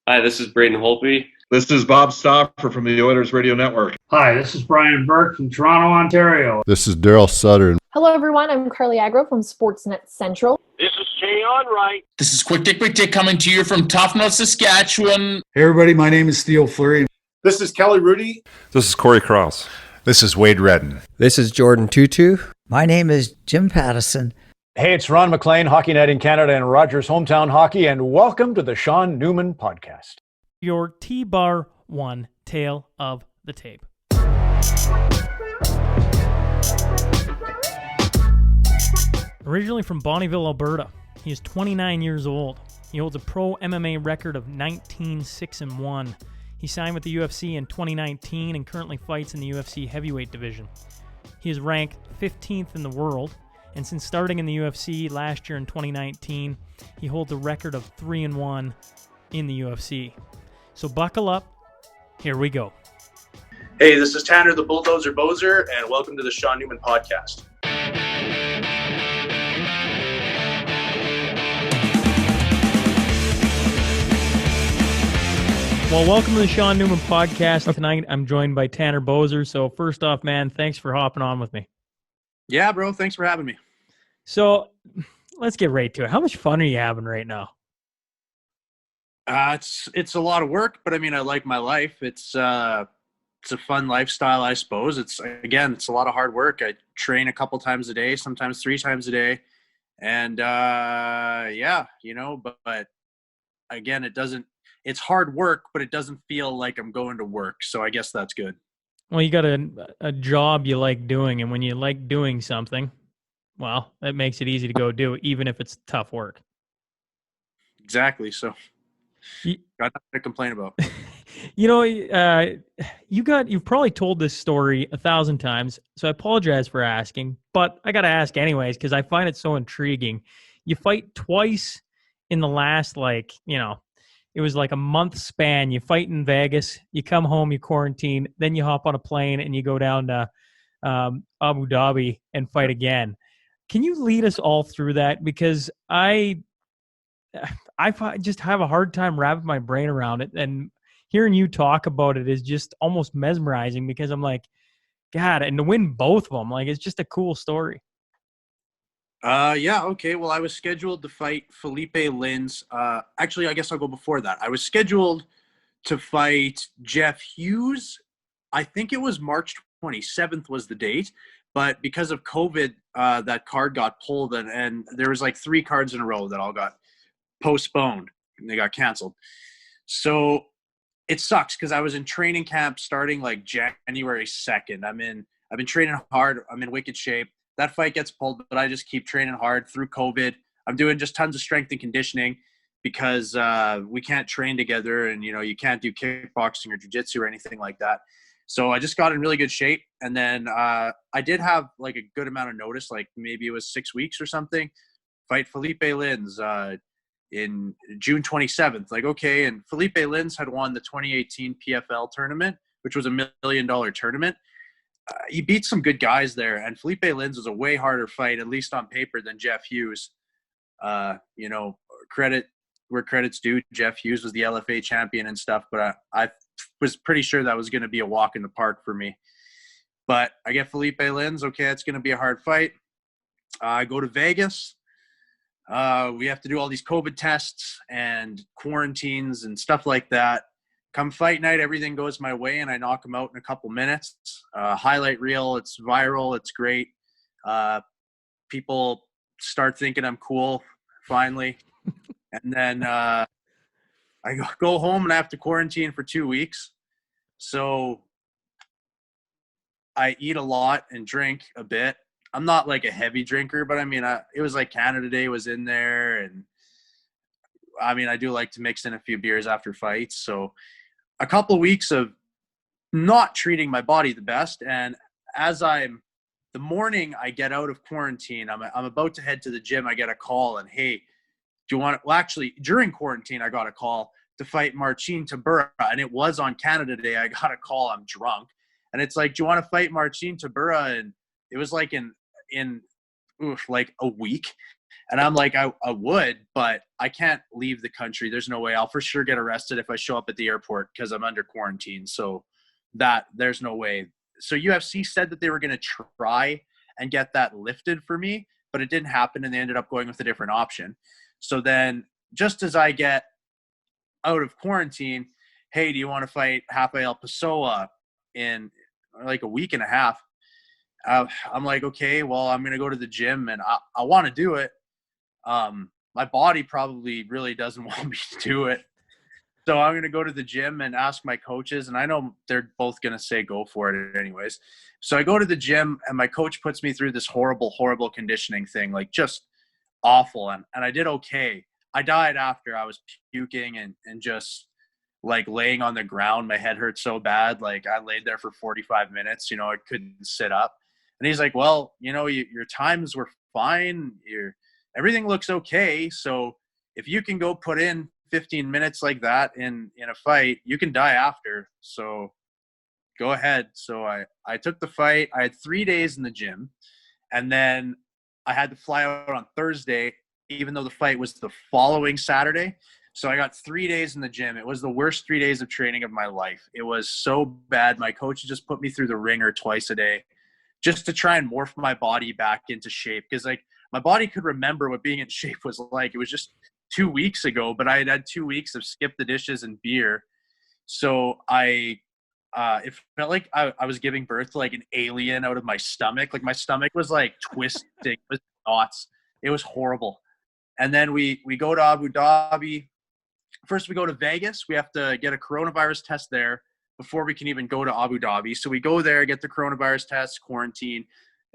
Hi, this is Braden Holtby. This is Bob Stauffer from the Oilers Radio Network. Hi, this is Brian Burke from Toronto, Ontario. This is Daryl Sutter. Hello, everyone. I'm Carly Agro from Sportsnet Central. This is Jay Onright. This is Quick Dick coming to you from Tofnell, Saskatchewan. Hey, everybody. My name is Theo Fleury. This is Kelly Rudy. This is Corey Cross. This is Wade Redden. This is Jordan Tutu. My name is Jim Pattison. Hey, it's Ron McLean, Hockey Night in Canada and Rogers Hometown Hockey, and welcome to the Sean Newman Podcast. Your T-Bar 1 Tale of the Tape. Originally from Bonnyville, Alberta, he is 29 years old. He holds a pro MMA record of 19-6-1. He signed with the UFC in 2019 and currently fights in the UFC heavyweight division. He is ranked 15th in the world, and since starting in the UFC last year in 2019, he holds a record of 3-1 in the UFC. So buckle up, here we go. Hey, this is Tanner the Bulldozer Boser, and welcome to the Sean Newman Podcast. Well, welcome to the Sean Newman Podcast. Tonight, I'm joined by Tanner Boser. So first off, man, thanks for hopping on with me. Yeah, bro. Thanks for having me. So let's get right to it. How much fun are you having right now? It's a lot of work, but I mean, I like my life. It's a fun lifestyle, I suppose. It's a lot of hard work. I train a couple times a day, sometimes 3 times a day. And but again, it's hard work, but it doesn't feel like I'm going to work. So I guess that's good. Well, you got a job you like doing, and when you like doing something, well, that makes it easy to go do, even if it's tough work. Exactly. So got nothing to complain about. You've probably told this story 1,000 times, so I apologize for asking, but I got to ask anyways, because I find it so intriguing. You fight twice in the last, it was like a month span. You fight in Vegas, you come home, you quarantine, then you hop on a plane and you go down to Abu Dhabi and fight again. Can you lead us all through that? Because I just have a hard time wrapping my brain around it, and hearing you talk about it is just almost mesmerizing, because I'm like, God, and to win both of them, it's just a cool story. Okay. Well, I was scheduled to fight Felipe Lins. Actually, I guess I'll go before that. I was scheduled to fight Jeff Hughes. I think it was March 27th was the date, but because of COVID, that card got pulled, and there was 3 cards in a row that all got postponed and they got canceled. So it sucks because I was in training camp starting January 2nd. I've been training hard. I'm in wicked shape. That fight gets pulled, but I just keep training hard through COVID. I'm doing just tons of strength and conditioning because we can't train together, and you can't do kickboxing or jiu-jitsu or anything like that. So I just got in really good shape, and then I did have a good amount of notice, maybe it was 6 weeks or something. Fight Felipe Lins in June 27th. Okay, and Felipe Lins had won the 2018 PFL tournament, which was $1 million tournament. He beat some good guys there, and Felipe Lins was a way harder fight, at least on paper, than Jeff Hughes. Credit where credit's due. Jeff Hughes was the LFA champion and stuff, but I was pretty sure that was going to be a walk in the park for me. But I get Felipe Lins. Okay, it's going to be a hard fight. I go to Vegas. We have to do all these COVID tests and quarantines and stuff like that. Come fight night, everything goes my way, and I knock him out in a couple minutes. Highlight reel, it's viral, it's great. People start thinking I'm cool, finally. And then I go home and I have to quarantine for 2 weeks. So I eat a lot and drink a bit. I'm not a heavy drinker, but it was Canada Day was in there. And I do like to mix in a few beers after fights. So a couple of weeks of not treating my body the best. And the morning I get out of quarantine, I'm about to head to the gym. I get a call and, hey, do you want to, well, actually during quarantine, I got a call to fight Marcin Tybura, and it was on Canada Day. I got a call. I'm drunk. And it's do you want to fight Marcin Tybura? And it was in a week. And I'm like, I would, but I can't leave the country. There's no way. I'll for sure get arrested if I show up at the airport because I'm under quarantine. So there's no way. So UFC said that they were going to try and get that lifted for me, but it didn't happen, and they ended up going with a different option. So then just as I get out of quarantine, hey, do you want to fight Rafael Pessoa in like a week and a half? I'm like, okay, well, I'm going to go to the gym, and I want to do it. My body probably really doesn't want me to do it. So I'm going to go to the gym and ask my coaches, and I know they're both going to say go for it anyways. So I go to the gym, and my coach puts me through this horrible, horrible conditioning thing, like just awful. And I did okay. I died after. I was puking and just like laying on the ground. My head hurt so bad. Like I laid there for 45 minutes, I couldn't sit up. And he's like, well, your times were fine. Everything looks okay. So if you can go put in 15 minutes like that in a fight, you can die after. So go ahead. So I took the fight. I had 3 days in the gym, and then I had to fly out on Thursday, even though the fight was the following Saturday. So I got 3 days in the gym. It was the worst 3 days of training of my life. It was so bad. My coach just put me through the ringer twice a day just to try and morph my body back into shape. Because like my body could remember what being in shape was like. It was just 2 weeks ago, but I had 2 weeks of skip the dishes and beer. So it felt like I was giving birth to like an alien out of my stomach. Like my stomach was like twisting, it was knots. It was horrible. And then we go to Abu Dhabi. First we go to Vegas. We have to get a coronavirus test there before we can even go to Abu Dhabi. So we go there, get the coronavirus test, quarantine,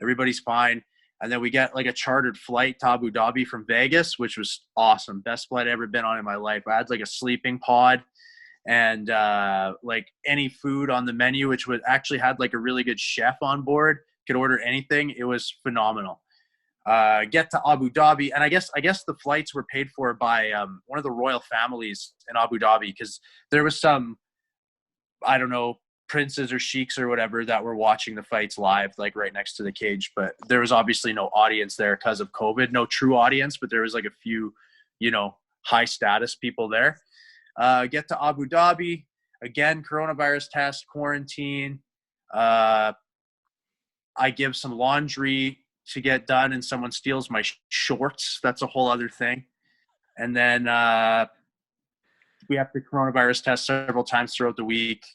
everybody's fine. And then we get like a chartered flight to Abu Dhabi from Vegas, which was awesome. Best flight I've ever been on in my life. I had like a sleeping pod and like any food on the menu, which was actually had like a really good chef on board, could order anything. It was phenomenal. Get to Abu Dhabi, and I guess the flights were paid for by one of the royal families in Abu Dhabi, because there was some, I don't know, princes or sheiks or whatever that were watching the fights live, like right next to the cage. But there was obviously no audience there because of COVID, no true audience, but there was like a few, high status people there. Get to Abu Dhabi, again, coronavirus test, quarantine. I give some laundry to get done and someone steals my shorts. That's a whole other thing. And then we have to coronavirus test several times throughout the week,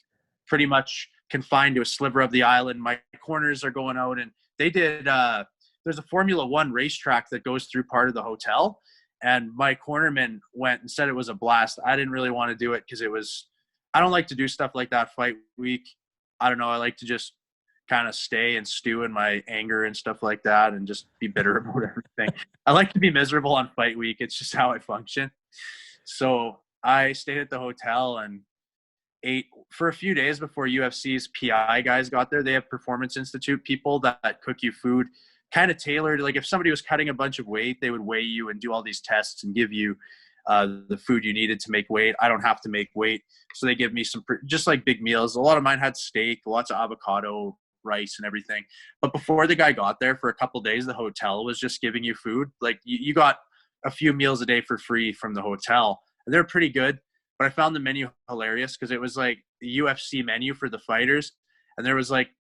pretty much confined to a sliver of the island. My corners are going out, and they did there's a Formula One racetrack that goes through part of the hotel, and my cornerman went and said it was a blast. I didn't really want to do it because I don't like to do stuff like that fight week. I don't know. I like to just kind of stay and stew in my anger and stuff like that and just be bitter about everything. I like to be miserable on fight week. It's just how I function. So I stayed at the hotel and ate for a few days before UFC's PI guys got there. They have Performance Institute people that cook you food kind of tailored. Like if somebody was cutting a bunch of weight, they would weigh you and do all these tests and give you the food you needed to make weight. I don't have to make weight. So they give me some just like big meals. A lot of mine had steak, lots of avocado, rice and everything. But before the guy got there, for a couple of days, the hotel was just giving you food. Like you got a few meals a day for free from the hotel. And they're pretty good. But I found the menu hilarious because it was like the UFC menu for the fighters. And there was like,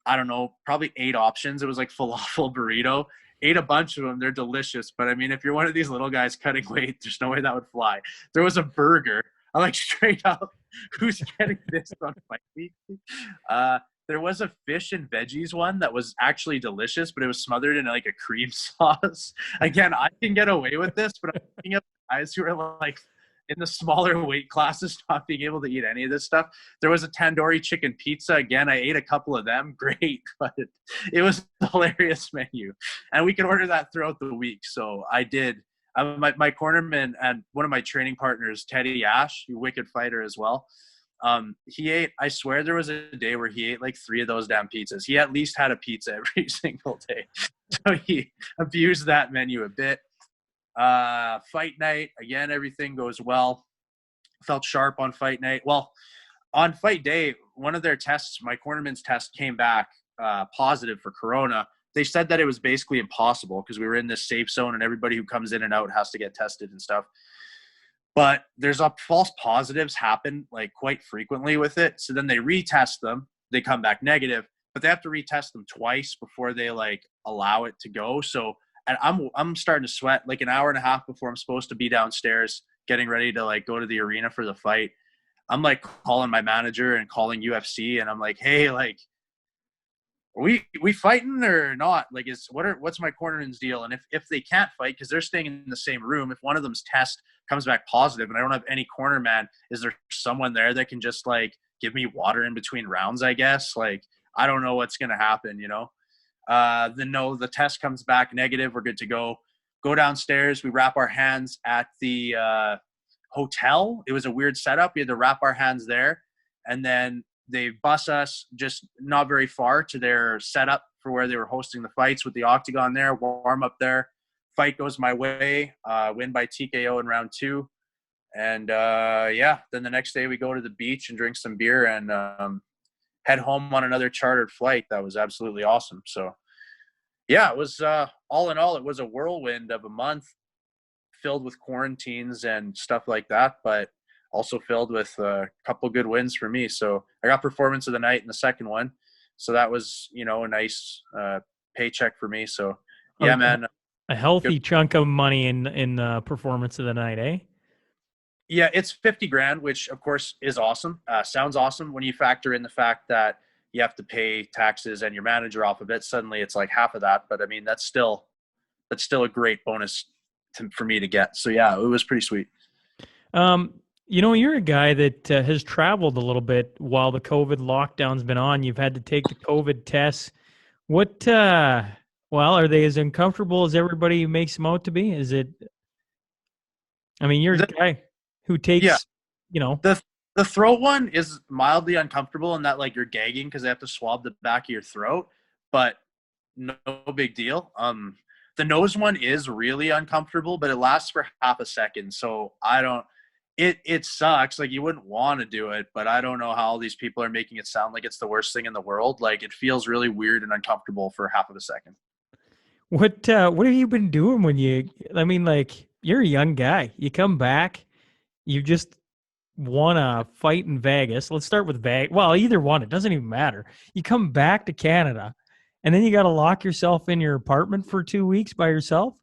I don't know, probably 8 options. It was like falafel burrito. Ate a bunch of them. They're delicious. But I mean, if you're one of these little guys cutting weight, there's no way that would fly. There was a burger. I'm like, straight up, who's getting this on fight week? There was a fish and veggies one that was actually delicious, but it was smothered in like a cream sauce. Again, I can get away with this, but I'm thinking of guys who are like in the smaller weight classes not being able to eat any of this stuff. There was a tandoori chicken pizza. Again, I ate a couple of them. Great, but it was a hilarious menu. And we could order that throughout the week. So I did. My cornerman and one of my training partners, Teddy Ash, a wicked fighter as well, he ate, I swear there was a day where he ate like 3 of those damn pizzas. He at least had a pizza every single day. So he abused that menu a bit. Fight night, again, everything goes well. Felt sharp on fight night. Well, on fight day, one of their tests, my cornerman's test, came back positive for corona. they said that it was basically impossible because we were in this safe zone and everybody who comes in and out has to get tested and stuff. But there's false positives happen like quite frequently with it. So then they retest them. They come back negative, but they have to retest them twice before they like allow it to go. So, and I'm starting to sweat like an hour and a half before I'm supposed to be downstairs getting ready to like go to the arena for the fight. I'm like calling my manager and calling UFC, and I'm like, hey, like, are we fighting or not? Like, what's my cornerman's deal? And if they can't fight because they're staying in the same room, if one of them's test comes back positive and I don't have any corner man, is there someone there that can just like give me water in between rounds? I guess. Like, I don't know what's gonna happen, you know. Then no, the test comes back negative. We're good to go. Go downstairs. We wrap our hands at the hotel. It was a weird setup. We had to wrap our hands there, and then they bus us just not very far to their setup for where they were hosting the fights with the octagon there, warm up there. Fight goes my way, win by TKO in round 2. And then the next day we go to the beach and drink some beer and head home on another chartered flight. That was absolutely awesome. So yeah, it was all in all, it was a whirlwind of a month filled with quarantines and stuff like that, but also filled with a couple good wins for me. So I got performance of the night in the second one. So that was, you know, a nice paycheck for me. So yeah, Okay. man. A healthy chunk of money in performance of the night, eh? Yeah, it's 50 grand, which of course is awesome. Sounds awesome when you factor in the fact that you have to pay taxes and your manager off of it. Suddenly it's like half of that. But I mean, that's still a great bonus for me to get. So yeah, it was pretty sweet. You know, you're a guy that has traveled a little bit while the COVID lockdown's been on. You've had to take the COVID tests. What, are they as uncomfortable as everybody makes them out to be? Is it, I mean, you're a guy who takes, you know. The throat one is mildly uncomfortable in that like you're gagging because they have to swab the back of your throat, but no big deal. The nose one is really uncomfortable, but it lasts for half a second. So it sucks. Like you wouldn't want to do it, but I don't know how all these people are making it sound like it's the worst thing in the world. Like it feels really weird and uncomfortable for half of a second. What have you been doing like you're a young guy. You come back, you just won a fight in Vegas. Let's start with Vegas. Well, either one, it doesn't even matter. You come back to Canada and then you got to lock yourself in your apartment for 2 weeks by yourself.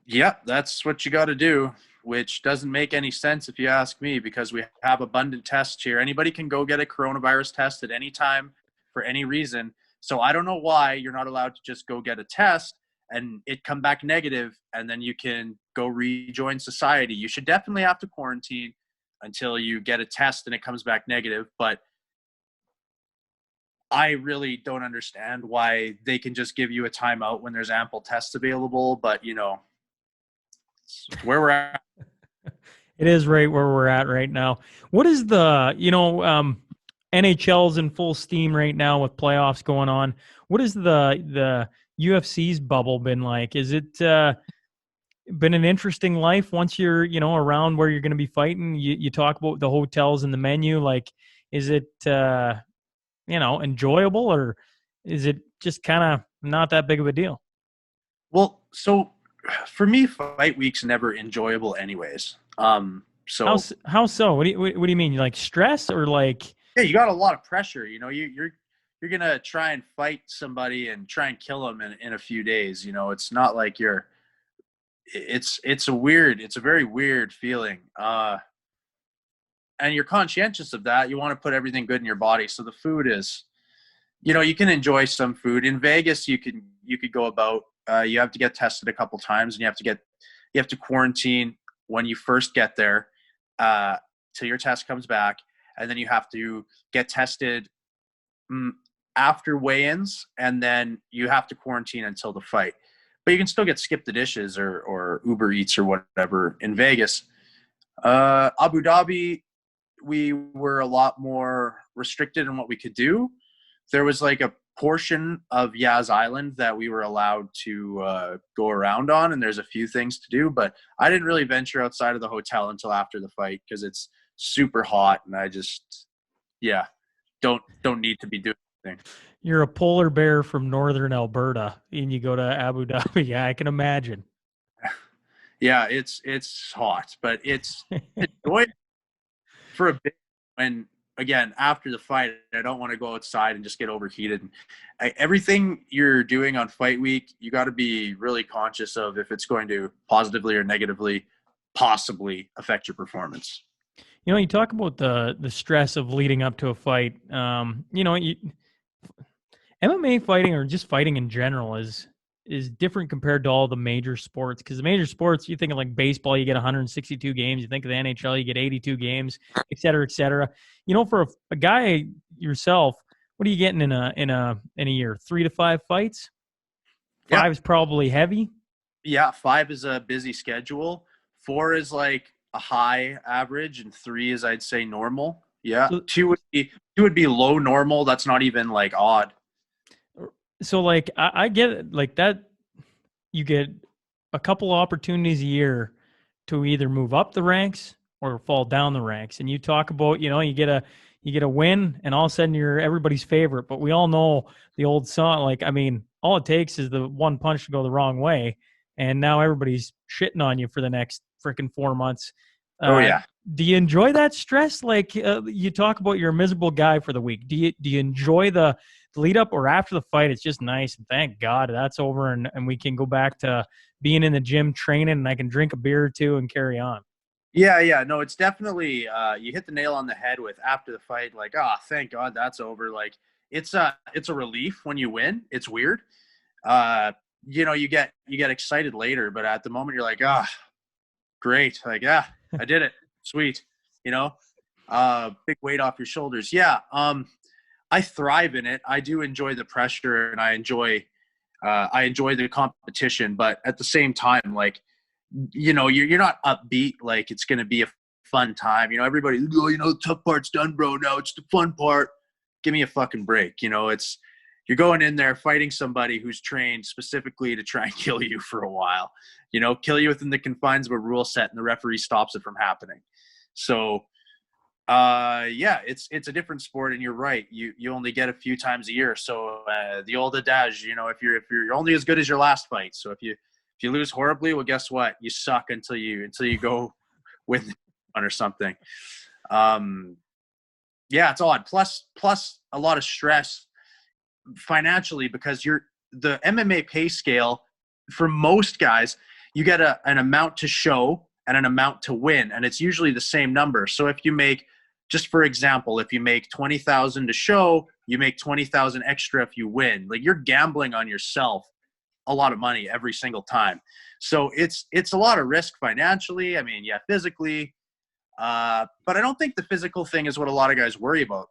Yep, that's what you got to do, which doesn't make any sense if you ask me, because we have abundant tests here. Anybody can go get a coronavirus test at any time for any reason. So I don't know why you're not allowed to just go get a test and it come back negative and then you can go rejoin society. You should definitely have to quarantine until you get a test and it comes back negative. But I really don't understand why they can just give you a timeout when there's ample tests available. But, you know, it's where we're at. It is right where we're at right now. What is the, NHL's in full steam right now with playoffs going on. What is the UFC's bubble been like? Is it been an interesting life once you're, around where you're going to be fighting? You talk about the hotels and the menu. Like, is it, enjoyable, or is it just kind of not that big of a deal? Well, so for me, fight week's never enjoyable anyways. So how so? What do you mean? Like stress or like? Yeah, you got a lot of pressure. You know, you're gonna try and fight somebody and try and kill them in a few days. You know, it's not like it's a very weird feeling. And you're conscientious of that. You want to put everything good in your body. So the food is, you can enjoy some food. In Vegas, you could go about. You have to get tested a couple times, and you have to quarantine when you first get there till your test comes back. And then you have to get tested after weigh-ins, and then you have to quarantine until the fight. But you can still get skip the dishes or Uber Eats or whatever in Vegas. Abu Dhabi, we were a lot more restricted in what we could do. There was like a portion of Yas Island that we were allowed to go around on, and there's a few things to do. But I didn't really venture outside of the hotel until after the fight because it's super hot and I just don't need to be doing anything. you're a polar bear from northern Alberta and you go to Abu Dhabi. Yeah, I can imagine. Yeah, it's hot, but it's enjoyable for a bit. When again after the fight, I don't want to go outside and just get overheated. Everything you're doing on fight week, you got to be really conscious of if it's going to positively or negatively possibly affect your performance. You know, you talk about the stress of leading up to a fight. MMA fighting or just fighting in general is different compared to all the major sports, because the major sports, you think of like baseball, you get 162 games. You think of the NHL, you get 82 games, et cetera, et cetera. You know, for a guy yourself, what are you getting in a year? 3 to 5 fights? 5 is probably heavy. Yeah, 5 is a busy schedule. 4 is like a high average, and 3 is, I'd say, normal. Yeah, So, 2 would be low normal. That's not even like odd. so like I get it, like that. You get a couple opportunities a year to either move up the ranks or fall down the ranks. And you talk about, you get a win and all of a sudden you're everybody's favorite. But we all know the old song, like, I mean, all it takes is the one punch to go the wrong way. And now everybody's shitting on you for the next freaking 4 months. Oh yeah. Do you enjoy that stress? Like you talk about you're a miserable guy for the week. Do you enjoy the lead up, or after the fight it's just nice and thank God that's over and we can go back to being in the gym training and I can drink a beer or two and carry on? Yeah. No, it's definitely you hit the nail on the head with after the fight, like, thank God that's over. Like it's a relief when you win. It's weird. You get excited later, but at the moment you're like, great. Like, yeah, I did it. Sweet. Big weight off your shoulders. Yeah. I thrive in it. I do enjoy the pressure and I enjoy the competition, but at the same time, like, you're not upbeat. Like it's going to be a fun time. Everybody, the tough part's done, bro. Now it's the fun part. Give me a fucking break. You're going in there fighting somebody who's trained specifically to try and kill you for a while, kill you within the confines of a rule set, and the referee stops it from happening. So, it's a different sport, and you're right. You only get a few times a year. So, the old adage, if you're only as good as your last fight. So if you lose horribly, well, guess what? You suck until you go with one or something. It's odd. Plus a lot of stress financially, because the MMA pay scale for most guys, you get an amount to show and an amount to win, and it's usually the same number. So if you make, just for example, if you make 20,000 to show, you make 20,000 extra if you win. Like you're gambling on yourself a lot of money every single time. So it's a lot of risk financially. I mean, yeah, physically, but I don't think the physical thing is what a lot of guys worry about.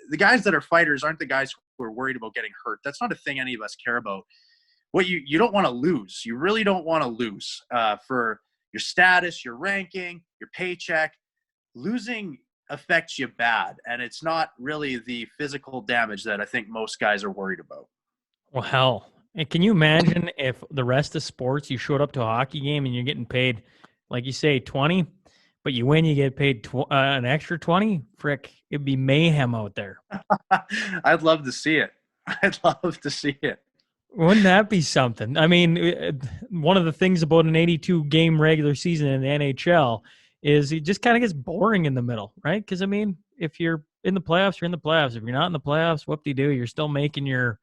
The guys that are fighters aren't the guys who are worried about getting hurt. That's not a thing any of us care about. What you don't want to lose. You really don't want to lose for your status, your ranking, your paycheck. Losing affects you bad, and it's not really the physical damage that I think most guys are worried about. Well, hell, and can you imagine if the rest of sports, you showed up to a hockey game and you're getting paid, like you say, 20, but you win, you get paid an extra 20? Frick, it'd be mayhem out there. I'd love to see it. I'd love to see it. Wouldn't that be something? I mean, one of the things about an 82-game regular season in the NHL is it just kind of gets boring in the middle, right? Because, I mean, if you're in the playoffs, you're in the playoffs. If you're not in the playoffs, whoop-de-doo, you're still making your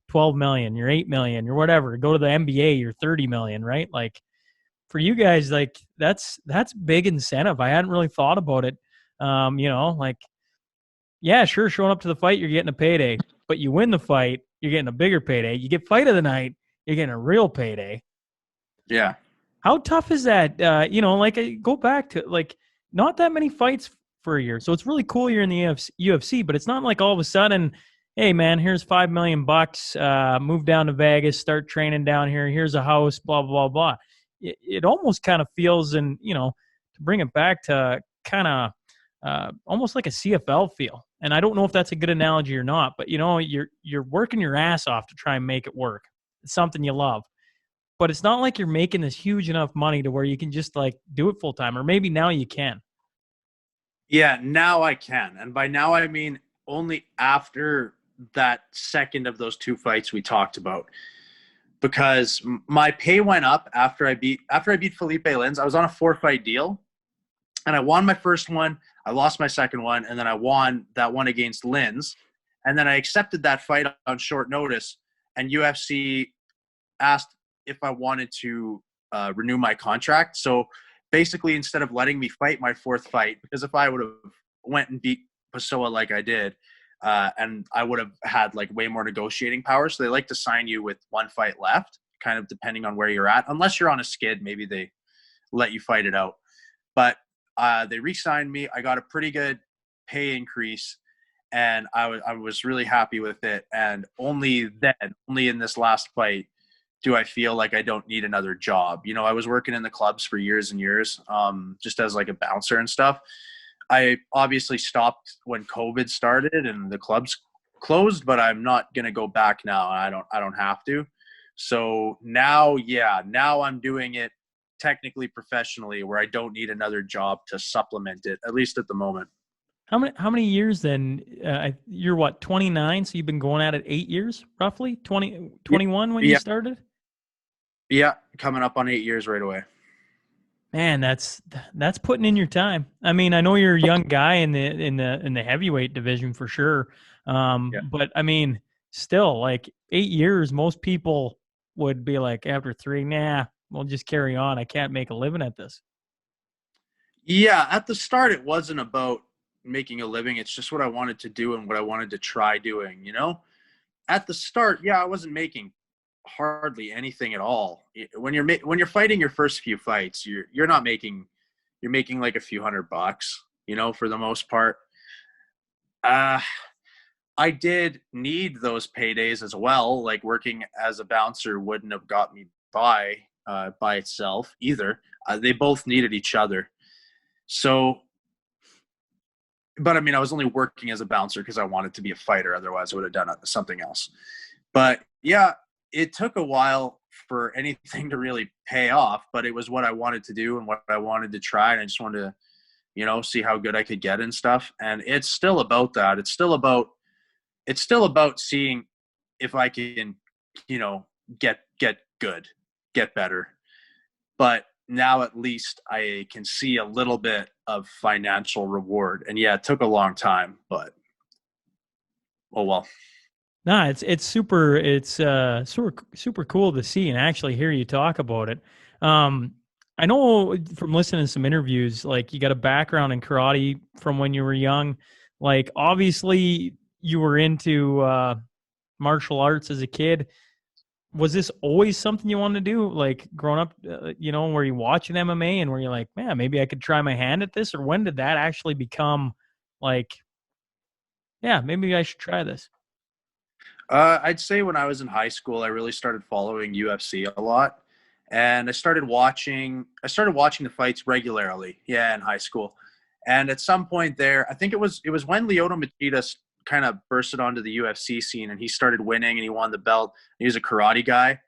$12 million, your $8 million, your whatever. Go to the NBA, you're $30 million, right? Like, for you guys, like, that's big incentive. I hadn't really thought about it. Like, yeah, sure, showing up to the fight, you're getting a payday. But you win the fight, you're getting a bigger payday. You get fight of the night, you're getting a real payday. Yeah. How tough is that? Go back to, like, not that many fights for a year. So it's really cool you're in the UFC, but it's not like all of a sudden, hey, man, here's $5 million, move down to Vegas, start training down here. Here's a house, blah, blah, blah. It almost kind of feels, and, to bring it back to kind of almost like a CFL feel. And I don't know if that's a good analogy or not, but, you're working your ass off to try and make it work. It's something you love. But it's not like you're making this huge enough money to where you can just, like, do it full time. Or maybe now you can. Yeah, now I can. And by now I mean only after that second of those 2 fights we talked about, because my pay went up after I beat Felipe Lins. I was on a 4-fight deal, and I won my first one. I lost my second one, and then I won that one against Lins. And then I accepted that fight on short notice, and UFC asked if I wanted to renew my contract. So basically, instead of letting me fight my 4th fight, because if I would have went and beat Pessoa like I did, and I would have had like way more negotiating power. So they like to sign you with 1 fight left, kind of depending on where you're at. Unless you're on a skid, maybe they let you fight it out. But they re-signed me. I got a pretty good pay increase, and I was really happy with it. And only in this last fight, do I feel like I don't need another job. You know, I was working in the clubs for years and years, just as like a bouncer and stuff. I obviously stopped when COVID started and the clubs closed, but I'm not going to go back now. I don't have to. So now I'm doing it technically professionally, where I don't need another job to supplement it, at least at the moment. How many years then? You're what, 29? So you've been going at it 8 years, roughly? 21 when you started? Yeah, coming up on 8 years right away. Man, that's putting in your time. I mean, I know you're a young guy in the heavyweight division for sure. But I mean, still, like 8 years, most people would be like, after 3, nah, we'll just carry on. I can't make a living at this. Yeah, at the start, it wasn't about making a living. It's just what I wanted to do and what I wanted to try doing, you know? At the start, I wasn't making hardly anything at all. When you're fighting your first few fights, you're making like a few $100, you know, for the most part. I did need those paydays as well. Like working as a bouncer wouldn't have got me by itself either. They both needed each other. So, but I mean, I was only working as a bouncer because I wanted to be a fighter. Otherwise I would have done something else. But yeah, it took a while for anything to really pay off, but it was what I wanted to do and what I wanted to try. And I just wanted to, you know, see how good I could get and stuff. And it's still about that. It's still about seeing if I can, you know, get good, get better. But now at least I can see a little bit of financial reward. And yeah, it took a long time, but oh well. No, it's super cool to see and actually hear you talk about it. I know from listening to some interviews, like you got a background in karate from when you were young. Like obviously you were into martial arts as a kid. Was this always something you wanted to do? Like growing up, you know, were you watching MMA and were you like, man, maybe I could try my hand at this? Or when did that actually become like, yeah, maybe I should try this? I'd say when I was in high school, I really started following UFC a lot, and I started watching the fights regularly. Yeah, in high school, and at some point there, I think it was when Lyoto Machida kind of bursted onto the UFC scene, and he started winning, and he won the belt. He was a karate guy,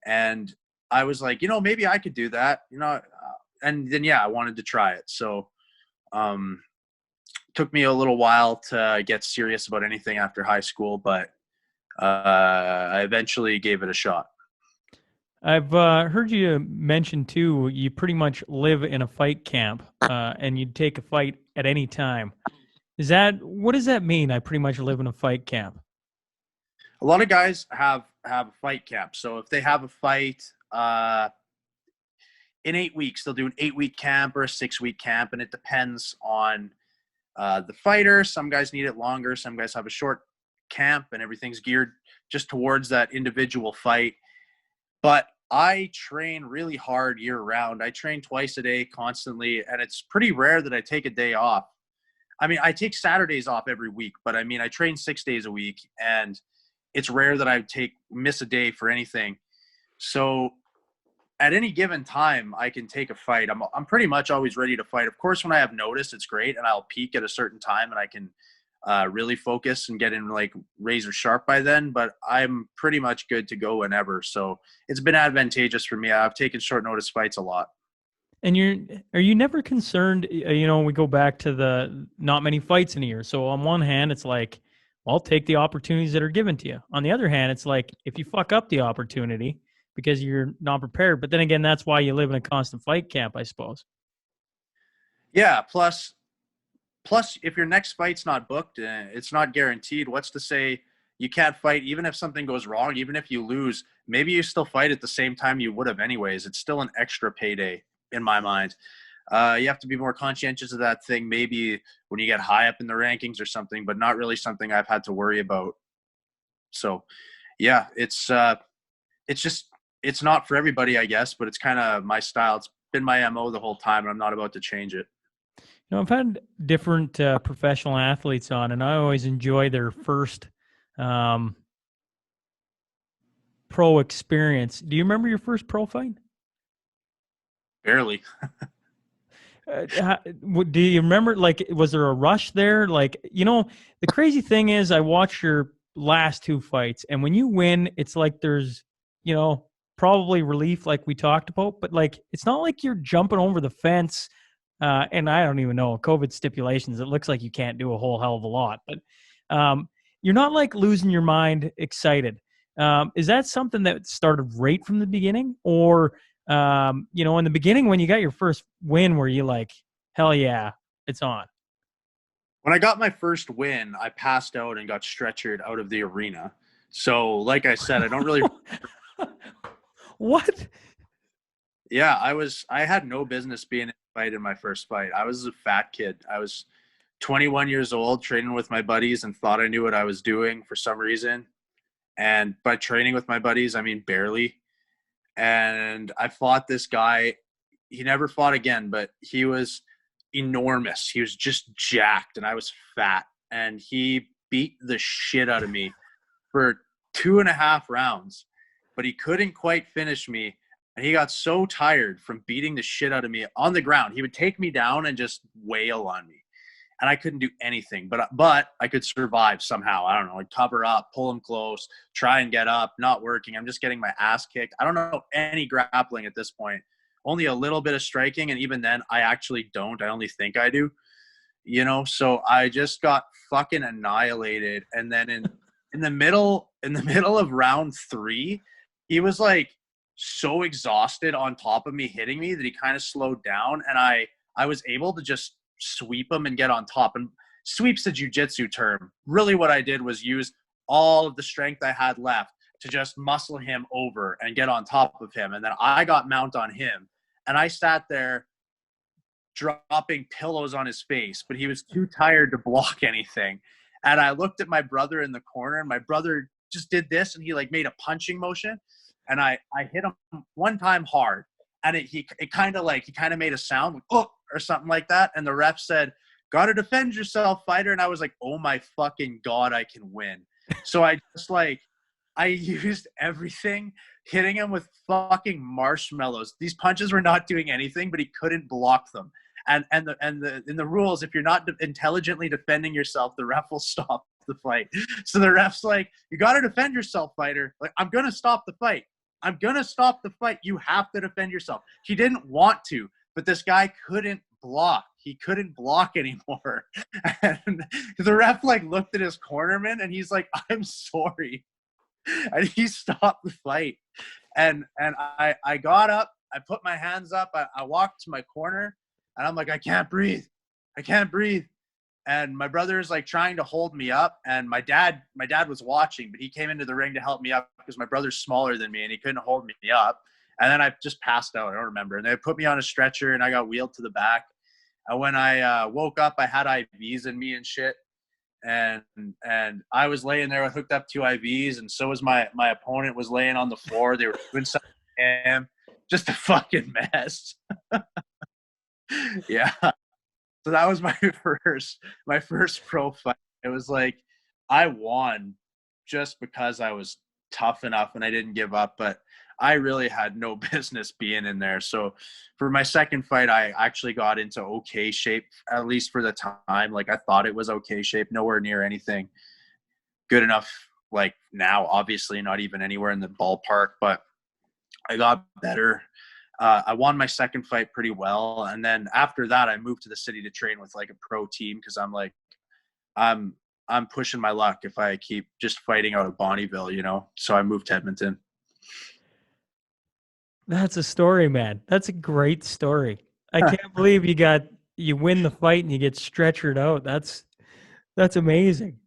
and I was like, you know, maybe I could do that, you know, and then I wanted to try it. So, took me a little while to get serious about anything after high school, but I eventually gave it a shot. I've heard you mention too, you pretty much live in a fight camp and you'd take a fight at any time. What does that mean? I pretty much live in a fight camp. A lot of guys have a fight camp. So if they have a fight in 8 weeks, they'll do an 8-week camp or a 6-week camp. And it depends on the fighter. Some guys need it longer. Some guys have a short camp and everything's geared just towards that individual fight. But I train really hard year round. I train twice a day constantly, and it's pretty rare that I take a day off. I mean, I take Saturdays off every week, but I mean, I train 6 days a week, and it's rare that I miss a day for anything. So at any given time, I can take a fight. I'm pretty much always ready to fight. Of course, when I have notice, it's great, and I'll peak at a certain time, and I can really focus and get in like razor sharp by then, but I'm pretty much good to go whenever. So it's been advantageous for me. I've taken short notice fights a lot. And are you never concerned, you know, we go back to the not many fights in a year. So on one hand, it's like, well, take the opportunities that are given to you. On the other hand, it's like if you fuck up the opportunity because you're not prepared, but then again, that's why you live in a constant fight camp, I suppose. Yeah. Plus, if your next fight's not booked, it's not guaranteed. What's to say you can't fight even if something goes wrong, even if you lose? Maybe you still fight at the same time you would have anyways. It's still an extra payday in my mind. You have to be more conscientious of that thing maybe when you get high up in the rankings or something, but not really something I've had to worry about. So, yeah, it's not for everybody, I guess, but it's kind of my style. It's been my MO the whole time, and I'm not about to change it. You know, I've had different professional athletes on, and I always enjoy their first pro experience. Do you remember your first pro fight? Barely. Do you remember, like, was there a rush there? Like, you know, the crazy thing is I watched your last two fights, and when you win, it's like there's, you know, probably relief like we talked about, but like, it's not like you're jumping over the fence. And I don't even know, COVID stipulations, it looks like you can't do a whole hell of a lot, but you're not like losing your mind excited. Is that something that started right from the beginning? Or, you know, in the beginning when you got your first win, were you like, hell yeah, it's on? When I got my first win, I passed out and got stretchered out of the arena. So, like I said, I don't really. What? Yeah, I had no business being in a fight in my first fight. I was a fat kid. I was 21 years old, training with my buddies, and thought I knew what I was doing for some reason. And by training with my buddies, I mean barely. And I fought this guy. He never fought again, but he was enormous. He was just jacked, and I was fat. And he beat the shit out of me for 2.5 rounds, but he couldn't quite finish me. And he got so tired from beating the shit out of me on the ground. He would take me down and just wail on me. And I couldn't do anything, but I could survive somehow. I don't know, like cover up, pull him close, try and get up, not working. I'm just getting my ass kicked. I don't know any grappling at this point. Only a little bit of striking, and even then, I actually don't. I only think I do. You know, so I just got fucking annihilated. And then in the middle of round 3, he was like so exhausted on top of me hitting me that he kind of slowed down, and I was able to just sweep him and get on top. And sweep's a jiu-jitsu term. Really what I did was use all of the strength I had left to just muscle him over and get on top of him. And then I got mount on him, and I sat there dropping pillows on his face, but he was too tired to block anything. And I looked at my brother in the corner, and my brother just did this, and he like made a punching motion, and I hit him one time hard, and he kind of made a sound like, oh, or something like that. And the ref said, "Gotta defend yourself, fighter." And I was like, oh my fucking God, I can win. So I used everything, hitting him with fucking marshmallows. These punches were not doing anything, but he couldn't block them. And in the rules, if you're not intelligently defending yourself, the ref will stop the fight. So the ref's like, "You got to defend yourself, fighter." Like, "I'm going to stop the fight. I'm going to stop the fight. You have to defend yourself." He didn't want to, but this guy couldn't block. He couldn't block anymore. And the ref like looked at his cornerman, and he's like, "I'm sorry." And he stopped the fight. And I got up, I put my hands up, I walked to my corner, and I'm like, I can't breathe. And my brother is like trying to hold me up, and my dad was watching, but he came into the ring to help me up because my brother's smaller than me and he couldn't hold me up. And then I just passed out. I don't remember. And they put me on a stretcher, and I got wheeled to the back. And when I woke up, I had IVs in me and shit. And I was laying there with hooked up 2 IVs, and so was my opponent was laying on the floor. They were doing something to him. Just a fucking mess. Yeah. So that was my first pro fight. It was like I won just because I was tough enough and I didn't give up, but I really had no business being in there. So for my second fight, I actually got into okay shape, at least for the time. Like I thought it was okay shape, nowhere near anything good enough. Like now, obviously not even anywhere in the ballpark, but I got better. I won my second fight pretty well. And then after that, I moved to the city to train with like a pro team. Cause I'm like, I'm I'm pushing my luck if I keep just fighting out of Bonnyville, you know. So I moved to Edmonton. That's a story, man. That's a great story. I can't believe you win the fight and you get stretchered out. That's amazing.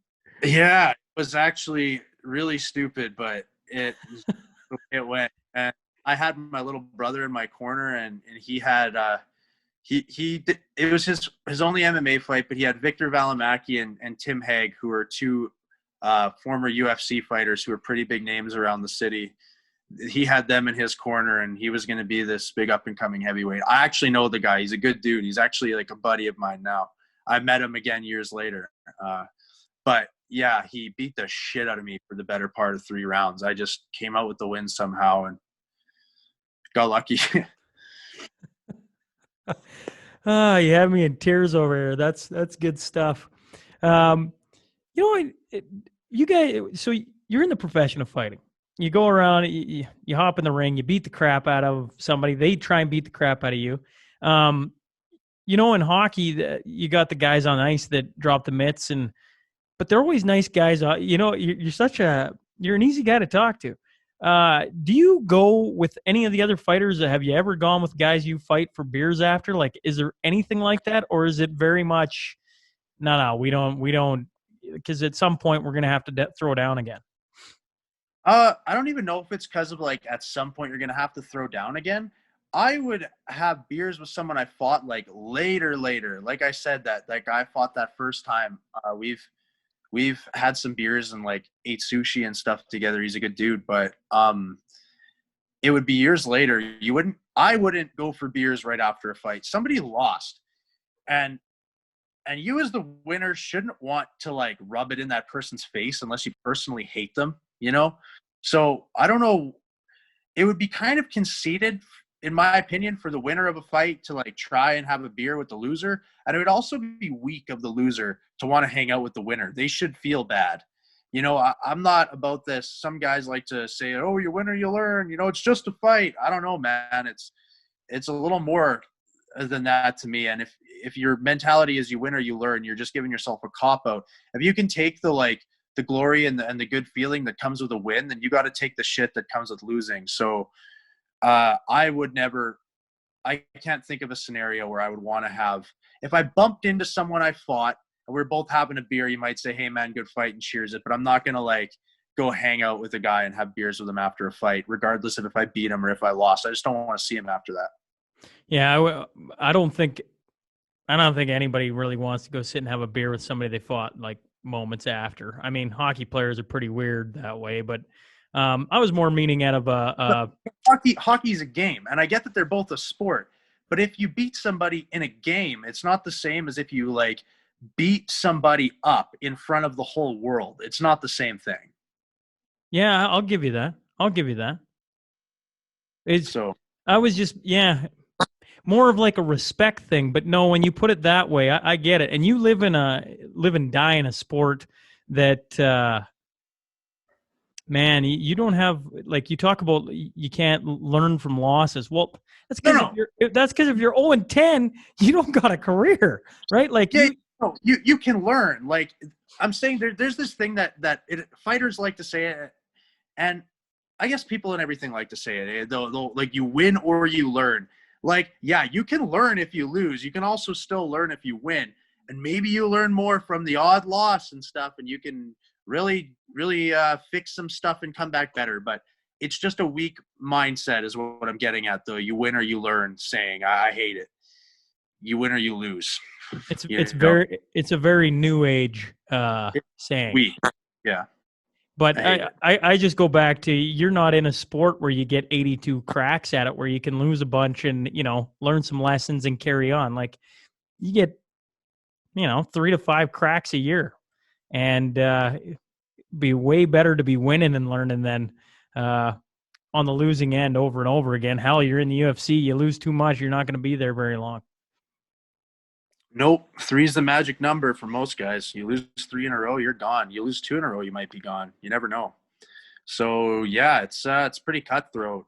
Yeah, it was actually really stupid, but it went. And I had my little brother in my corner, and he had it was his only MMA fight, but he had Victor Valimaki and Tim Hague, who are two former UFC fighters who are pretty big names around the city. He had them in his corner, and he was going to be this big up and coming heavyweight. I actually know the guy. He's a good dude. He's actually like a buddy of mine now. I met him again years later. But yeah, he beat the shit out of me for the better part of 3 rounds. I just came out with the win somehow and got lucky. You have me in tears over here. That's good stuff. You guys, so you're in the profession of fighting. You go around, you hop in the ring, you beat the crap out of somebody. They try and beat the crap out of you. In hockey, you got the guys on ice that drop the mitts, but they're always nice guys. You're an easy guy to talk to. Do you go with any of the other fighters? Have you ever gone with guys you fight for beers after? Like, is there anything like that, or is it very much, no, we don't, because at some point we're gonna have to throw down again. I don't even know if it's because of like at some point you're gonna have to throw down again. I would have beers with someone I fought like later. Like I said, that guy fought that first time. We've had some beers and like ate sushi and stuff together. He's a good dude, but it would be years later. I wouldn't go for beers right after a fight. Somebody lost, and you as the winner shouldn't want to like rub it in that person's face unless you personally hate them, you know? So I don't know. It would be kind of conceited, in my opinion, for the winner of a fight to like try and have a beer with the loser. And it would also be weak of the loser to want to hang out with the winner. They should feel bad. I'm not about this. Some guys like to say, oh, you win or you learn, it's just a fight. I don't know, man. It's a little more than that to me. And if your mentality is you win or you learn, you're just giving yourself a cop out. If you can take the glory and the good feeling that comes with a win, then you got to take the shit that comes with losing. So I can't think of a scenario where I would want to have, if I bumped into someone I fought and we're both having a beer, you might say, hey man, good fight, and cheers it. But I'm not going to like go hang out with a guy and have beers with him after a fight, regardless of if I beat him or if I lost. I just don't want to see him after that. Yeah. I don't think anybody really wants to go sit and have a beer with somebody they fought like moments after. I mean, hockey players are pretty weird that way, but I was more meaning out of hockey's a game, and I get that they're both a sport, but if you beat somebody in a game, it's not the same as if you like beat somebody up in front of the whole world. It's not the same thing. Yeah, I'll give you that. I was just, more of like a respect thing, but no, when you put it that way, I get it. And you live and die in a sport that, man, you don't have, like, you talk about you can't learn from losses. Well, that's because if you're 0-10, you don't got a career, right? Like, you can learn. Like, I'm saying there's this thing that fighters like to say it, and I guess people and everything like to say it. They'll like, you win or you learn. Like, yeah, you can learn if you lose. You can also still learn if you win. And maybe you learn more from the odd loss and stuff, and you can really fix some stuff and come back better. But it's just a weak mindset is what I'm getting at, though. You win or you learn saying. I hate it. You win or you lose. It's a very new age saying. Yeah. But I just go back to, you're not in a sport where you get 82 cracks at it, where you can lose a bunch and, learn some lessons and carry on. Like, you get, 3 to 5 cracks a year, and be way better to be winning and learning than on the losing end over and over again. Hell, you're in the UFC, you lose too much, you're not going to be there very long. Nope. 3 is the magic number for most guys. You lose 3 in a row, you're gone. You lose 2 in a row, you might be gone. You never know. So yeah, it's pretty cutthroat.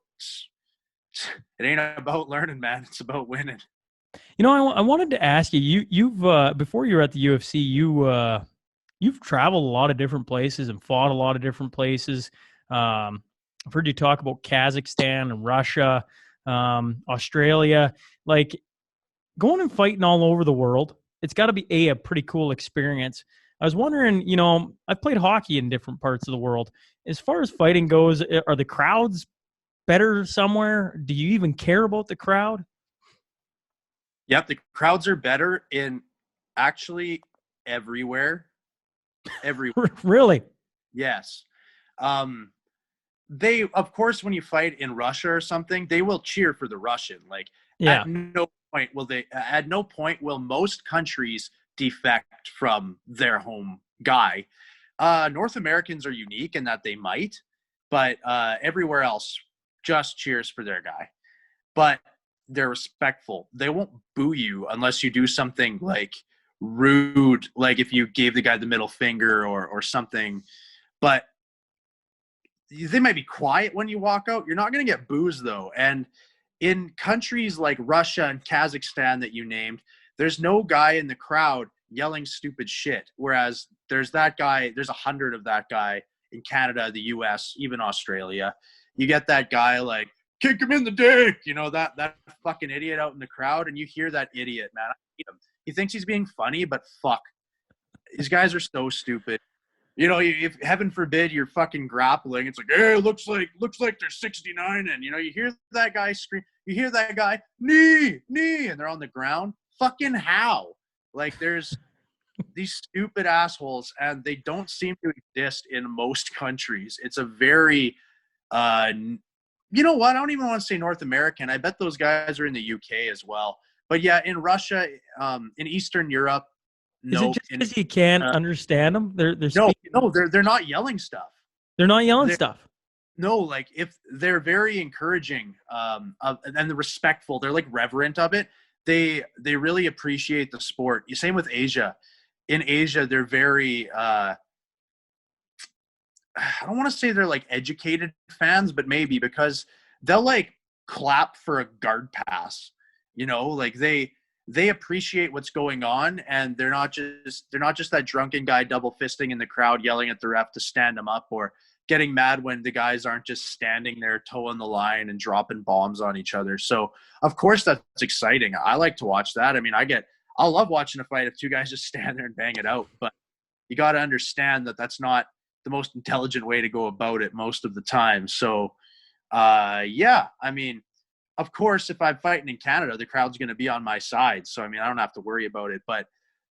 It ain't about learning, man. It's about winning. I wanted to ask you. You've before you were at the UFC, you've traveled a lot of different places and fought a lot of different places. I've heard you talk about Kazakhstan and Russia, Australia. Like, going and fighting all over the world, it's got to be a pretty cool experience. I was wondering, I've played hockey in different parts of the world. As far as fighting goes, are the crowds better somewhere? Do you even care about the crowd? Yep, the crowds are better in actually everywhere. Everywhere. Really? Yes. They, of course, when you fight in Russia or something, they will cheer for the Russian. Like, Yeah. at no point will most countries defect from their home guy. North Americans are unique in that they might, but everywhere else just cheers for their guy. But they're respectful. They won't boo you unless you do something like rude, like if you gave the guy the middle finger or something. But they might be quiet when you walk out. You're not going to get boos, though. And in countries like Russia and Kazakhstan that you named, there's no guy in the crowd yelling stupid shit. Whereas there's that guy, there's 100 of that guy in Canada, the US, even Australia. You get that guy like, kick him in the dick, that fucking idiot out in the crowd. And you hear that idiot, man. I hate him. He thinks he's being funny, but fuck. These guys are so stupid. If heaven forbid you're fucking grappling, it's like, hey, looks like they're 69, and you hear that guy scream, you hear that guy knee, and they're on the ground. Fucking how? Like, there's these stupid assholes, and they don't seem to exist in most countries. It's a very, you know what? I don't even want to say North American. I bet those guys are in the UK as well. But yeah, in Russia, in Eastern Europe. Is it just because you can't understand them? They're not yelling stuff. They're not yelling stuff. No, like if they're very encouraging, and they're respectful. They're like reverent of it. They really appreciate the sport. Same with Asia. In Asia, they're very. I don't want to say they're like educated fans, but maybe because they'll like clap for a guard pass. Like they appreciate what's going on, and they're not just that drunken guy double fisting in the crowd yelling at the ref to stand him up, or getting mad when the guys aren't just standing there toeing the line and dropping bombs on each other. So of course that's exciting. I like to watch that. I mean, I love watching a fight if two guys just stand there and bang it out, but you got to understand that that's not the most intelligent way to go about it most of the time. So yeah, I mean, of course, if I'm fighting in Canada, the crowd's going to be on my side. So, I mean, I don't have to worry about it. But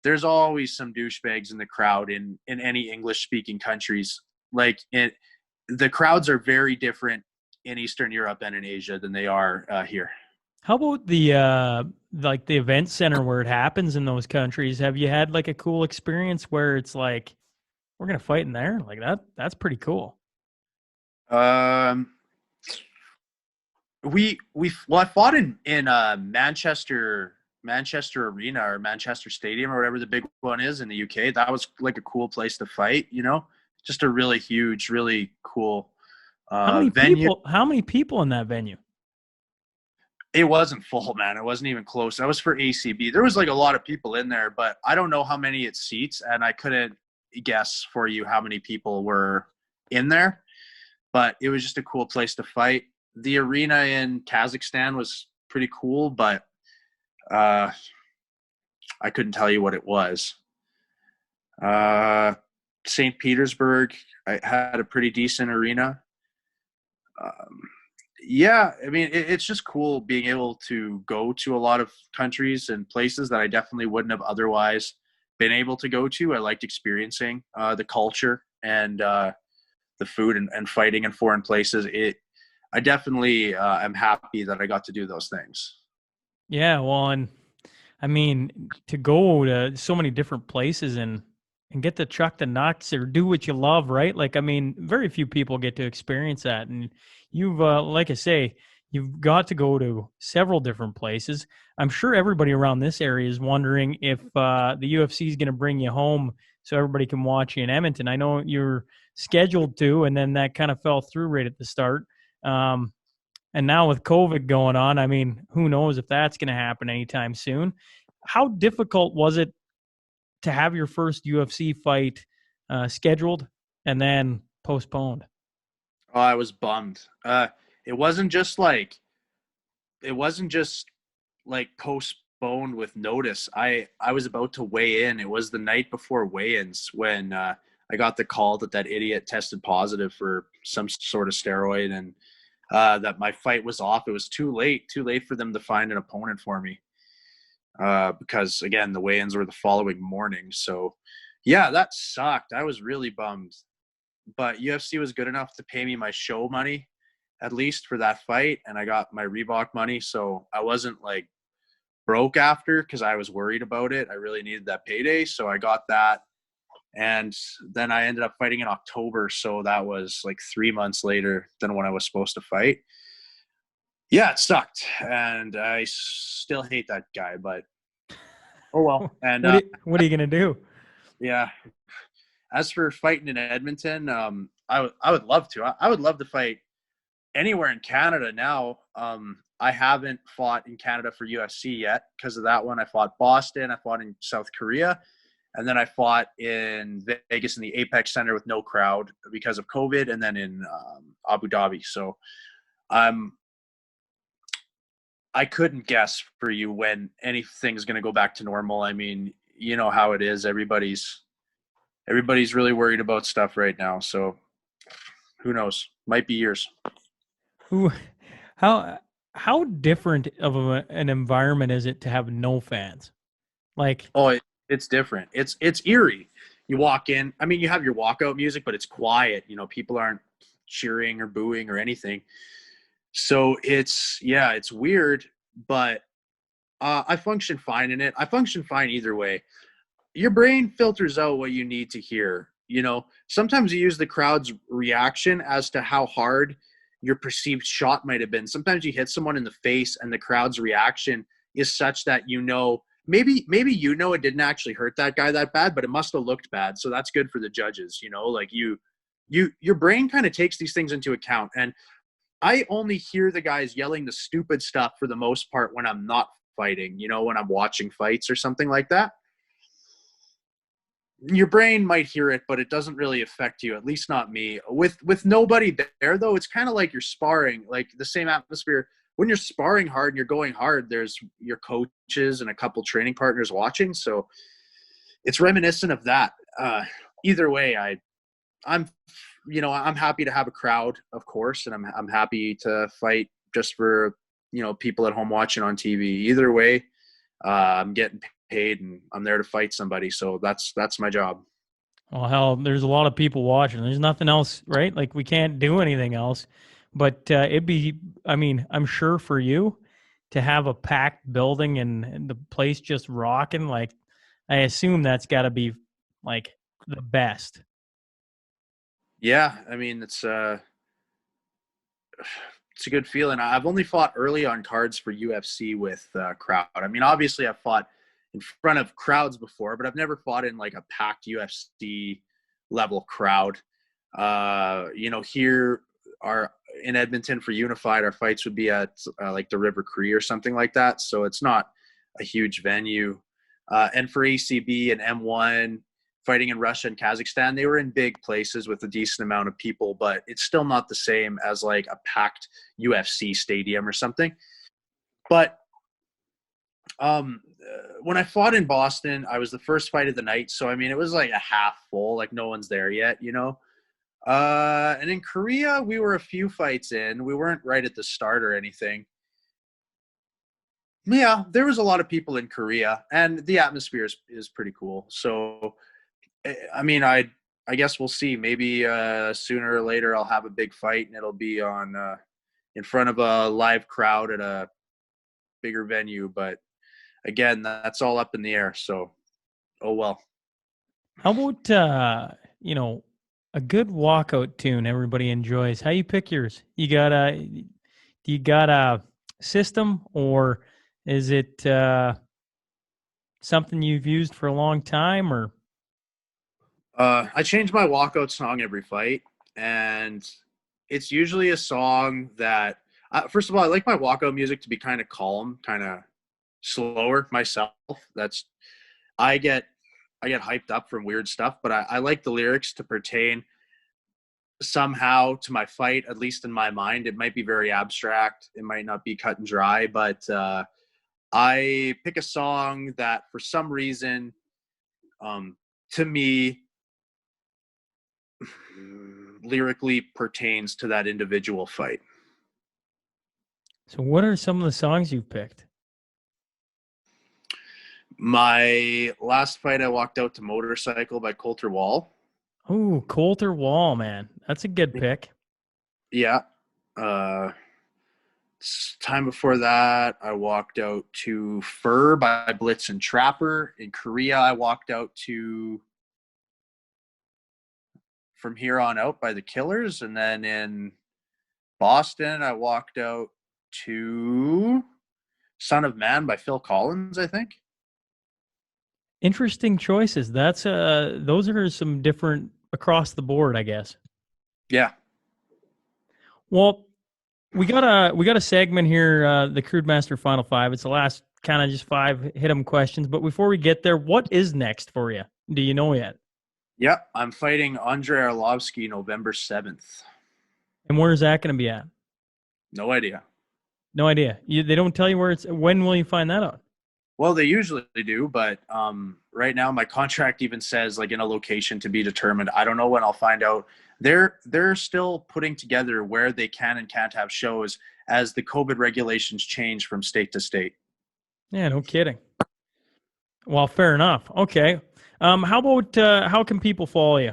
there's always some douchebags in the crowd in any English-speaking countries. Like, the crowds are very different in Eastern Europe and in Asia than they are here. How about the event center where it happens in those countries? Have you had like a cool experience where it's like, we're going to fight in there? Like that's pretty cool. I fought in Manchester Arena or Manchester Stadium or whatever the big one is in the UK. That was like a cool place to fight, just a really huge, really cool venue. How many people in that venue? It wasn't full, man. It wasn't even close. That was for ACB. There was like a lot of people in there, but I don't know how many it seats, and I couldn't guess for you how many people were in there. But it was just a cool place to fight. The arena in Kazakhstan was pretty cool, but I couldn't tell you what it was. St. Petersburg, I had a pretty decent arena. Yeah, I mean, it's just cool being able to go to a lot of countries and places that I definitely wouldn't have otherwise been able to go to. I liked experiencing the culture and the food and fighting in foreign places. I definitely am happy that I got to do those things. Yeah, well, and I mean, to go to so many different places and get to chuck the nuts or do what you love, right? Like, I mean, very few people get to experience that. And you've, like I say, you've got to go to several different places. I'm sure everybody around this area is wondering if the UFC is going to bring you home so everybody can watch you in Edmonton. I know you're scheduled to, and then that kind of fell through right at the start. And now with COVID going on, I mean, who knows if that's going to happen anytime soon. How difficult was it to have your first UFC fight scheduled and then postponed? Oh, I was bummed. It wasn't just like postponed with notice. I was about to weigh in. It was the night before weigh-ins when I got the call that idiot tested positive for some sort of steroid, and that my fight was off. It was too late for them to find an opponent for me. Because again, the weigh-ins were the following morning. So yeah, that sucked. I was really bummed, but UFC was good enough to pay me my show money, at least for that fight. And I got my Reebok money. So I wasn't like broke after, because I was worried about it. I really needed that payday. So I got that. And then I ended up fighting in October. So that was like 3 months later than when I was supposed to fight. Yeah, it sucked. And I still hate that guy, but oh well. And What are you going to do? yeah, as for fighting in Edmonton, I would love to. I would love to fight anywhere in Canada now. I haven't fought in Canada for UFC yet because of that one. I fought Boston. I fought in South Korea. And then I fought in Vegas in the Apex Center with no crowd because of COVID, and then in Abu Dhabi. So I couldn't guess for you when anything's going to go back to normal. I mean, you know how it is. Everybody's really worried about stuff right now. So who knows? Might be years. How different of an environment is it to have no fans? Like, oh, it's different. It's eerie. You walk in. I mean, you have your walkout music, but it's quiet. You know, people aren't cheering or booing or anything. So it's weird, but I function fine in it. I function fine either way. Your brain filters out what you need to hear. You know, sometimes you use the crowd's reaction as to how hard your perceived shot might have been. Sometimes you hit someone in the face and the crowd's reaction is such that, you know, maybe you know it didn't actually hurt that guy that bad, but it must have looked bad. So that's good for the judges, you know, like your brain kind of takes these things into account. And I only hear the guys yelling the stupid stuff for the most part when I'm not fighting, you know, when I'm watching fights or something like that. Your brain might hear it, but it doesn't really affect you, at least not me. With nobody there, though, it's kind of like you're sparring, like the same atmosphere. When you're sparring hard and you're going hard, there's your coaches and a couple training partners watching. So it's reminiscent of that. Either way, I'm happy to have a crowd, of course, and I'm happy to fight just for, you know, people at home watching on TV. Either way, I'm getting paid and I'm there to fight somebody. So that's my job. well, hell, there's a lot of people watching. There's nothing else, right? Like, we can't do anything else. But I'm sure for you to have a packed building and the place just rocking, like, I assume that's got to be like the best. Yeah, I mean, it's a good feeling. I've only fought early on cards for UFC with crowd. I mean, obviously I've fought in front of crowds before, but I've never fought in like a packed UFC level crowd. Here in Edmonton for Unified, our fights would be at like the River Cree or something like that. So it's not a huge venue. And for ACB and M1, fighting in Russia and Kazakhstan, they were in big places with a decent amount of people, but it's still not the same as like a packed UFC stadium or something. But when I fought in Boston, I was the first fight of the night. So, I mean, it was like a half full, like no one's there yet, you know? And in Korea, we were a few fights in. We weren't right at the start or anything. Yeah, there was a lot of people in Korea, and the atmosphere is pretty cool. So, I mean, I guess we'll see. Maybe sooner or later I'll have a big fight, and it'll be on in front of a live crowd at a bigger venue. But again, that's all up in the air. So, oh well. How about a good walkout tune everybody enjoys? How you pick yours? Do you got a system, or is it something you've used for a long time? Or I change my walkout song every fight, and it's usually a song that first of all, I like my walkout music to be kind of calm, kind of slower myself. I get I get hyped up from weird stuff, but I like the lyrics to pertain somehow to my fight, at least in my mind. It might be very abstract. It might not be cut and dry, but I pick a song that for some reason, to me, lyrically pertains to that individual fight. So what are some of the songs you've picked? My last fight, I walked out to Motorcycle by Coulter Wall. Oh, Coulter Wall, man. That's a good pick. Yeah. Time before that, I walked out to Fur by Blitz and Trapper. In Korea, I walked out to From Here On Out by The Killers. And then in Boston, I walked out to Son of Man by Phil Collins, I think. Interesting choices. That's those are some different across the board, I guess. Yeah. Well, we got a segment here, the Crude Master Final Five. It's the last kind of just 5 hit 'em questions. But before we get there, what is next for you? Do you know yet? Yeah, I'm fighting Andrei Arlovsky November 7th. And where is that going to be at? No idea. No idea. They don't tell you where it's. When will you find that out? Well, they usually do, but right now my contract even says like in a location to be determined. I don't know when I'll find out. They're still putting together where they can and can't have shows as the COVID regulations change from state to state. Yeah, no kidding. Well, fair enough. Okay. How about how can people follow you?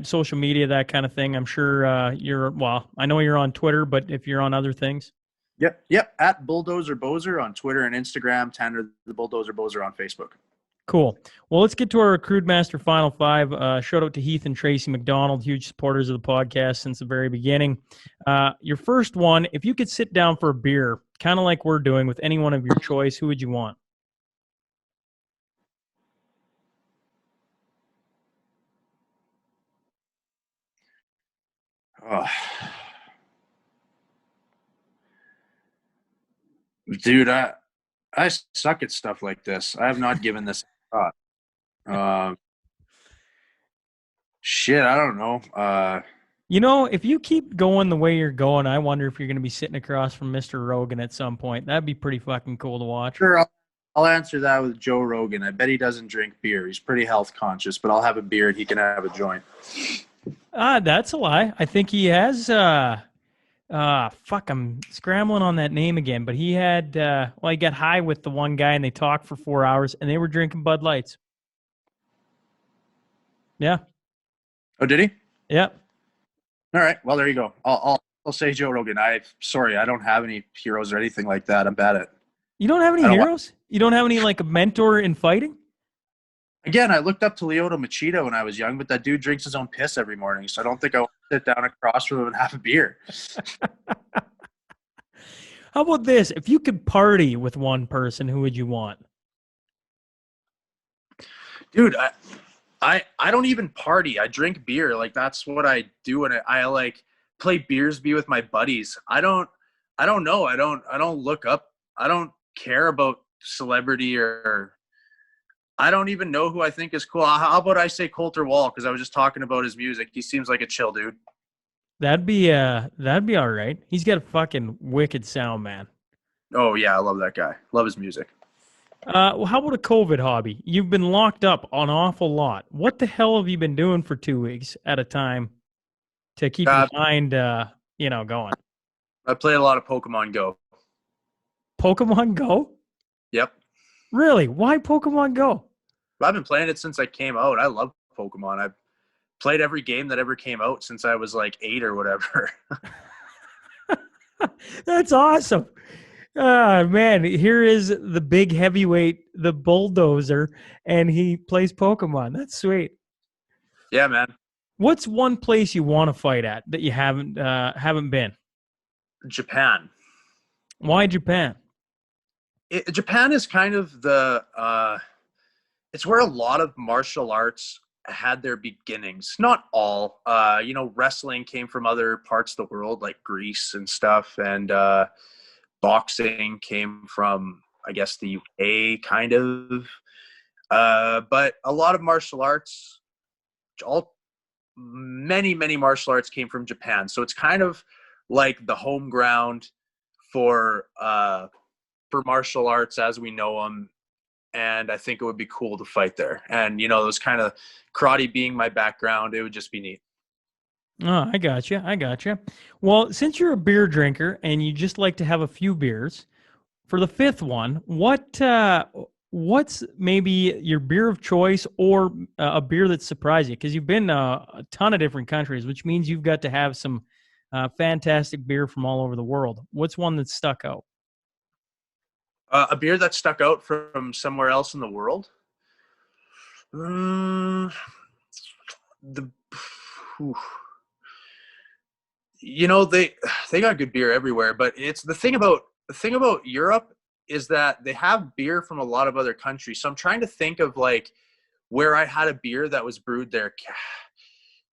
Social media, that kind of thing. I'm sure I know you're on Twitter, but if you're on other things. Yep. At Bulldozer Boser on Twitter and Instagram, Tanner the Bulldozer Boser on Facebook. Cool. Well, let's get to our Crude Master Final Five. Shout out to Heath and Tracy McDonald, huge supporters of the podcast since the very beginning. Your first one, if you could sit down for a beer, kind of like we're doing with anyone of your choice, who would you want? Oh. Dude, I suck at stuff like this. I have not given this a thought. Shit, I don't know. If you keep going the way you're going, I wonder if you're going to be sitting across from Mr. Rogan at some point. That'd be pretty fucking cool to watch. Sure, I'll answer that with Joe Rogan. I bet he doesn't drink beer. He's pretty health conscious, but I'll have a beer and he can have a joint. That's a lie. I think he has. I'm scrambling on that name again. But he had. He got high with the one guy, and they talked for 4 hours, and they were drinking Bud Lights. Yeah. Oh, did he? Yep. All right. Well, there you go. I'll say Joe Rogan. I don't have any heroes or anything like that. I'm bad at. You don't have any heroes? You don't have any like a mentor in fighting? Again, I looked up to Lyoto Machida when I was young, but that dude drinks his own piss every morning, so I don't think I want to sit down across from him and have a beer. How about this? If you could party with one person, who would you want? Dude, I don't even party. I drink beer. Like that's what I do, and I like play beersby with my buddies. I don't know. I don't look up. I don't care about celebrity or I don't even know who I think is cool. How about I say Coulter Wall because I was just talking about his music. He seems like a chill dude. That'd be all right. He's got a fucking wicked sound, man. Oh yeah, I love that guy. Love his music. Well, how about a COVID hobby? You've been locked up an awful lot. What the hell have you been doing for 2 weeks at a time to keep your mind, going? I played a lot of Pokemon Go. Pokemon Go? Yep. Really? Why Pokemon Go? I've been playing it since I came out. I love Pokemon. I've played every game that ever came out since I was like 8 or whatever. That's awesome. Man, here is the big heavyweight, the bulldozer, and he plays Pokemon. That's sweet. Yeah, man. What's one place you want to fight at that you haven't been? Japan. Why Japan? Japan is kind of it's where a lot of martial arts had their beginnings. Not all. Wrestling came from other parts of the world like Greece and stuff, and boxing came from, I guess, the UK kind of. But a lot of martial arts, many martial arts came from Japan. So it's kind of like the home ground for martial arts as we know them. And I think it would be cool to fight there. And, you know, those kind of karate being my background, it would just be neat. Oh, I gotcha. Well, since you're a beer drinker and you just like to have a few beers, for the fifth one, what's maybe your beer of choice or a beer that surprised you? Because you've been a ton of different countries, which means you've got to have some fantastic beer from all over the world. What's one that stuck out? A beer that stuck out from somewhere else in the world? You know, they got good beer everywhere, but it's the thing about Europe is that they have beer from a lot of other countries. So I'm trying to think of like where I had a beer that was brewed there.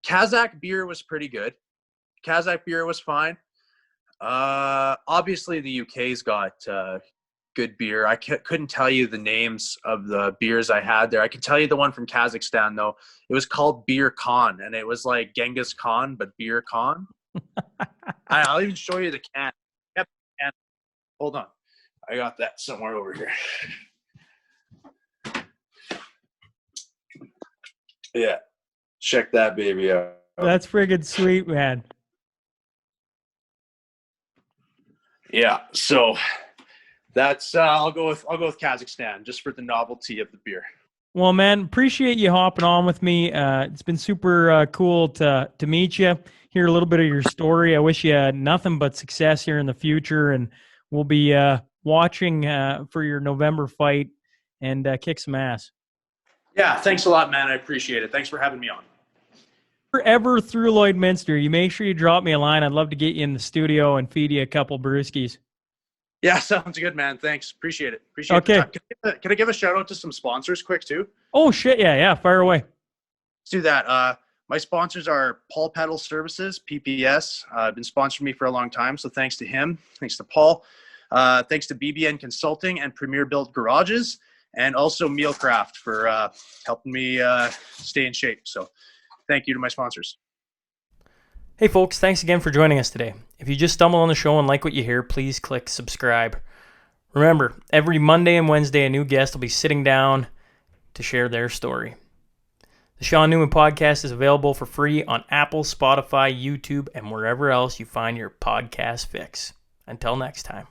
Kazakh beer was pretty good. Kazakh beer was fine. Obviously the UK's got good beer. I couldn't tell you the names of the beers I had there. I could tell you the one from Kazakhstan though. It was called Beer Khan, and it was like Genghis Khan but Beer Khan. I'll even show you the can. Yep. Hold on, I got that somewhere over here. Yeah, check that baby out. That's friggin' sweet, man. Yeah, so that's I'll go with Kazakhstan just for the novelty of the beer. Well, man, appreciate you hopping on with me. It's been super cool to meet you, hear a little bit of your story. I wish you nothing but success here in the future, and we'll be watching for your November fight and kick some ass. Yeah, thanks a lot, man. I appreciate it. Thanks for having me on. If you're ever through Lloydminster, you make sure you drop me a line. I'd love to get you in the studio and feed you a couple brewskis. Yeah, sounds good, man. Thanks. Appreciate it. Okay. Can I give a shout out to some sponsors quick too? Oh, shit. Yeah. Fire away. Let's do that. My sponsors are Paul Pedal Services, PPS. Been sponsoring me for a long time, so thanks to him. Thanks to Paul. Thanks to BBN Consulting and Premier Built Garages, and also Mealcraft for helping me stay in shape. So thank you to my sponsors. Hey folks, thanks again for joining us today. If you just stumbled on the show and like what you hear, please click subscribe. Remember, every Monday and Wednesday, a new guest will be sitting down to share their story. The Sean Newman Podcast is available for free on Apple, Spotify, YouTube, and wherever else you find your podcast fix. Until next time.